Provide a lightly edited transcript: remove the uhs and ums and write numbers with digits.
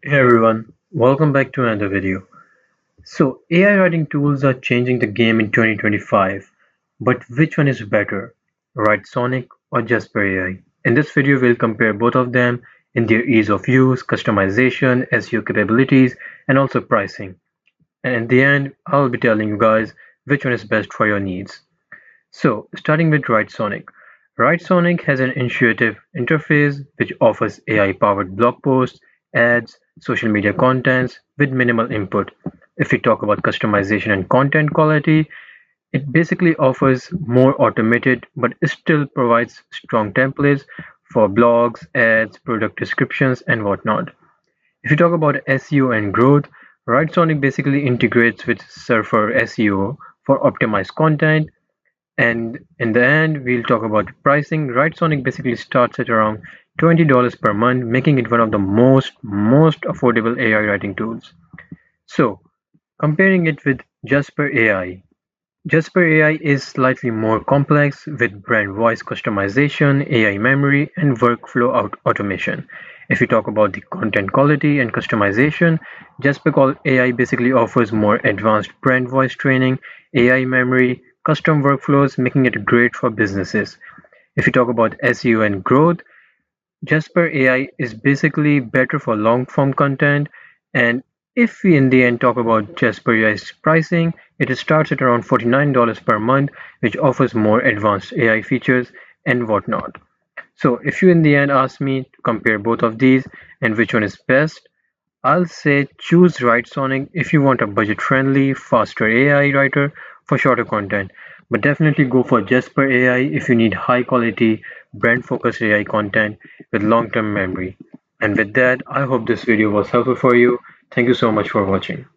Hey everyone, welcome back to another video. So, AI writing tools are changing the game in 2025, but which one is better, WriteSonic or Jasper AI? In this video, we'll compare both of them in their ease of use, customization, SEO capabilities, and also pricing. And in the end, I'll be telling you guys which one is best for your needs. So, starting with WriteSonic. WriteSonic has an intuitive interface which offers AI-powered blog posts, ads, social media contents with minimal input. If we talk about customization and content quality, it basically offers more automated but still provides strong templates for blogs, ads, product descriptions, and whatnot. If you talk about SEO and growth, WriteSonic basically integrates with Surfer SEO for optimized content, and in the end, we'll talk about pricing. WriteSonic basically starts at around $20 per month, making it one of the most affordable AI writing tools. So, comparing it with Jasper AI. Jasper AI is slightly more complex with brand voice customization, AI memory, and workflow automation. If you talk about the content quality and customization, Jasper AI basically offers more advanced brand voice training, AI memory, custom workflows, making it great for businesses. If you talk about SEO and growth, Jasper AI is basically better for long form content, and if we in the end talk about Jasper AI's pricing, it starts at around $49 per month, which offers more advanced AI features and whatnot. So if you in the end ask me to compare both of these and which one is best, I'll say choose WriteSonic if you want a budget-friendly, faster AI writer for shorter content, but definitely go for Jasper AI if you need high-quality, brand-focused AI content with long-term memory. And with that, I hope this video was helpful for you. Thank you so much for watching.